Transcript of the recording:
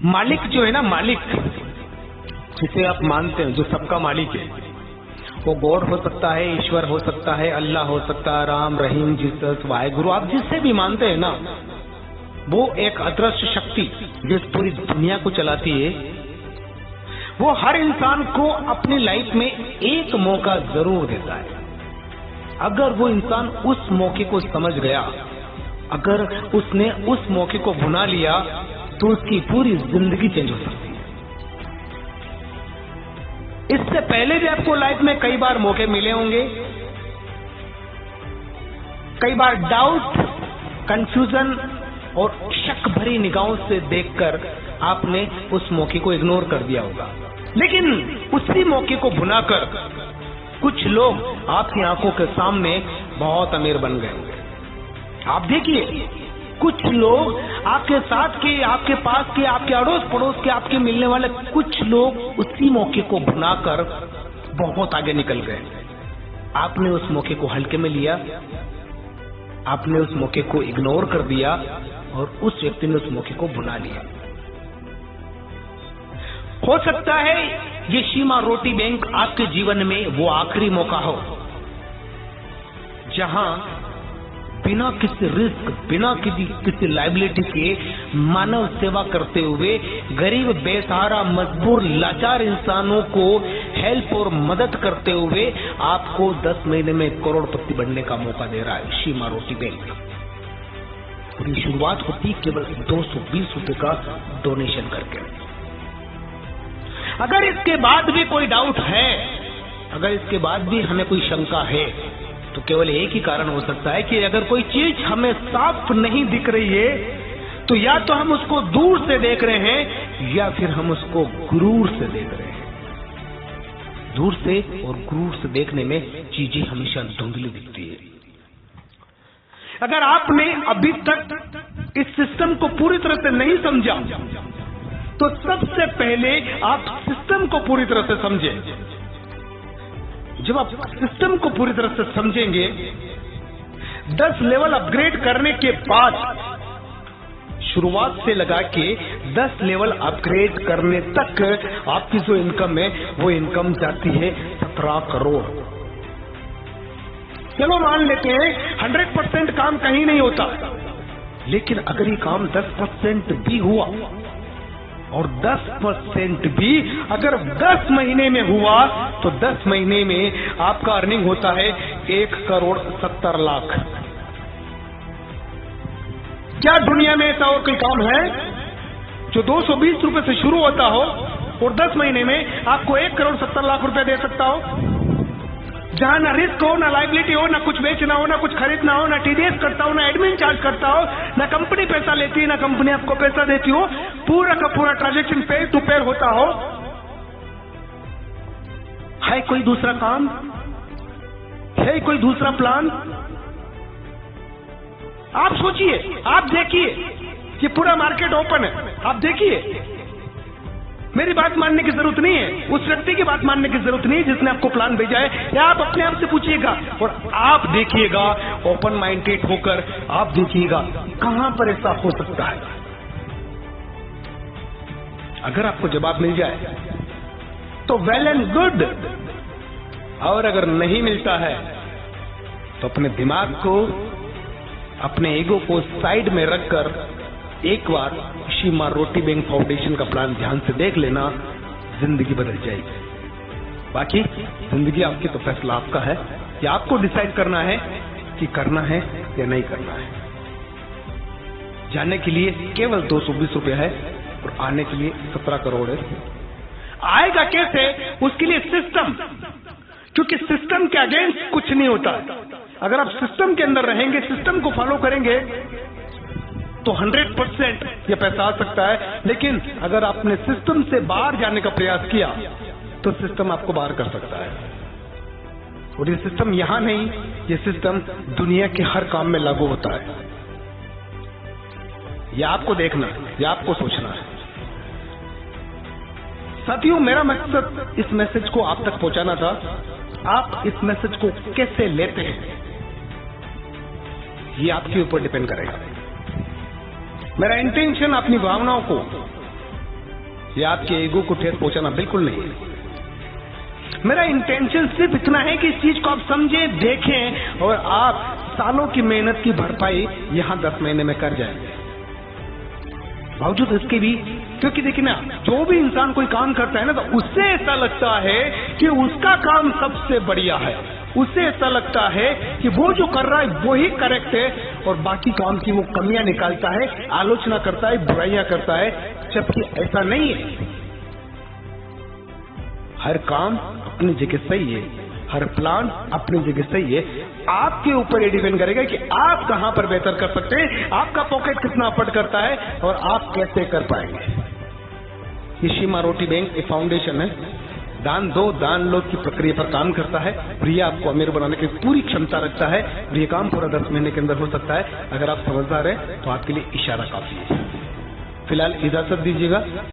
मालिक जो है ना, मालिक जिसे आप मानते हैं, जो सबका मालिक है, वो गॉड हो सकता है, ईश्वर हो सकता है, अल्लाह हो सकता है, राम, रहीम, जीसस, वाहेगुरु, आप जिससे भी मानते हैं ना, वो एक अदृश्य शक्ति जो इस पूरी दुनिया को चलाती है, वो हर इंसान को अपनी लाइफ में एक मौका जरूर देता है। अगर वो इंसान उस मौके को समझ गया, अगर उसने उस मौके को भुना लिया, तो उसकी पूरी जिंदगी चेंज हो सकती है। इससे पहले भी आपको लाइफ में कई बार मौके मिले होंगे, कई बार डाउट, कंफ्यूजन और शक भरी निगाहों से देखकर आपने उस मौके को इग्नोर कर दिया होगा। लेकिन उसी मौके को भुनाकर कुछ लोग आपकी आंखों के सामने बहुत अमीर बन गए होंगे। आप देखिए, कुछ लोग आपके साथ के, आपके पास के, आपके अड़ोस पड़ोस के, आपके मिलने वाले कुछ लोग उसी मौके को भुनाकर बहुत आगे निकल गए। आपने उस मौके को हल्के में लिया, आपने उस मौके को इग्नोर कर दिया और उस व्यक्ति ने उस मौके को भुना लिया। हो सकता है ये सीमा रोटी बैंक आपके जीवन में वो आखिरी मौका हो जहां बिना किसी रिस्क, बिना किसी लायबिलिटी के मानव सेवा करते हुए गरीब, बेसहारा, मजबूर, लाचार इंसानों को हेल्प और मदद करते हुए आपको 10 महीने में करोड़पति बनने का मौका दे रहा है सीमा रोटी बैंक। और ये शुरुआत होती केवल 220 रुपए का डोनेशन करके। अगर इसके बाद भी कोई डाउट है, अगर इसके बाद भी हमें कोई शंका है, तो केवल एक ही कारण हो सकता है कि अगर कोई चीज हमें साफ नहीं दिख रही है, तो या तो हम उसको दूर से देख रहे हैं या फिर हम उसको गुरूर से देख रहे हैं। दूर से और गुरूर से देखने में चीजें हमेशा धुंधली दिखती है। अगर आपने अभी तक इस सिस्टम को पूरी तरह से नहीं समझा, तो सबसे पहले आप सिस्टम को पूरी तरह से समझें। जब आप सिस्टम को पूरी तरह से समझेंगे, 10 लेवल अपग्रेड करने के बाद शुरुआत से लगा के 10 लेवल अपग्रेड करने तक आपकी जो इनकम है, वो इनकम जाती है 17 करोड़। चलो मान लेते हैं 100% काम कहीं नहीं होता, लेकिन अगर ये काम 10% भी हुआ और 10% भी अगर 10 महीने में हुआ, तो 10 महीने में आपका अर्निंग होता है 1,70,00,000। क्या दुनिया में ऐसा और कोई काम है जो 220 रुपए से शुरू होता हो और 10 महीने में आपको 1,70,00,000 रुपए दे सकता हो? जहां ना रिस्क हो, ना लायबिलिटी हो, ना कुछ बेचना हो, ना कुछ खरीदना हो, ना टीडीएस करता हो, ना एडमिन चार्ज करता हो, ना कंपनी पैसा लेती है, ना कंपनी आपको पैसा देती हो, पूरा का पूरा ट्रांजैक्शन पेयर टू पेयर होता हो। है कोई दूसरा काम? है कोई दूसरा प्लान? आप सोचिए, आप देखिए, ये पूरा मार्केट ओपन है, आप देखिए। मेरी बात मानने की जरूरत नहीं है, उस व्यक्ति की बात मानने की जरूरत नहीं है जिसने आपको प्लान भेजा है, या आप अपने आप से पूछिएगा और आप देखिएगा, ओपन माइंडेड होकर आप देखिएगा कहां पर ऐसा हो सकता है। अगर आपको जवाब मिल जाए तो वेल एंड गुड, और अगर नहीं मिलता है तो अपने दिमाग को, अपने ईगो को साइड में रखकर एक बार सीमा रोटी बैंक फाउंडेशन का प्लान ध्यान से देख लेना, जिंदगी बदल जाएगी। बाकी जिंदगी आपकी, तो फैसला आपका है कि आपको डिसाइड करना है कि करना है या नहीं करना है। जाने के लिए केवल 220 रुपए है और आने के लिए 17 करोड़ है। आएगा कैसे? उसके लिए सिस्टम, क्योंकि सिस्टम के अगेंस्ट कुछ नहीं होता। अगर आप सिस्टम के अंदर रहेंगे, सिस्टम को फॉलो करेंगे, तो 100% ये पैसा आ सकता है। लेकिन अगर आपने सिस्टम से बाहर जाने का प्रयास किया, तो सिस्टम आपको बाहर कर सकता है। और ये सिस्टम यहां नहीं, ये सिस्टम दुनिया के हर काम में लागू होता है। ये आपको देखना है, ये आपको सोचना है। साथियों, मेरा मकसद इस मैसेज को आप तक पहुंचाना था। आप इस मैसेज को कैसे लेते हैं, ये आपके ऊपर डिपेंड करेगा। मेरा इंटेंशन अपनी भावनाओं को ये आपके ईगो को ठेस पहुंचाना बिल्कुल नहीं है। मेरा इंटेंशन सिर्फ इतना है कि इस चीज को आप समझें, देखें और आप सालों की मेहनत की भरपाई यहां 10 महीने में कर जाएंगे। बावजूद इसके भी, क्योंकि देखिए ना, जो भी इंसान कोई काम करता है ना, तो उससे ऐसा लगता है कि उसका काम सबसे बढ़िया है, उससे ऐसा लगता है कि वो जो कर रहा है वो ही करेक्ट है, और बाकी काम की वो कमियां निकालता है, आलोचना करता है, बुराइयां करता है, जबकि ऐसा नहीं है। हर काम अपनी जगह सही है, हर प्लान अपनी जगह सही है। आपके ऊपर ये डिपेंड करेगा कि आप कहां पर बेहतर कर सकते हैं, आपका पॉकेट कितना अफोर्ड करता है और आप कैसे कर पाएंगे। ये सीमा रोटी बैंक एक फाउंडेशन है, दान दो दान लो की प्रक्रिया पर काम करता है, और ये आपको अमीर बनाने की पूरी क्षमता रखता है, और ये काम पूरा 10 महीने के अंदर हो सकता है। अगर आप समझदार हैं तो आपके लिए इशारा काफी है। फिलहाल इजाजत दीजिएगा।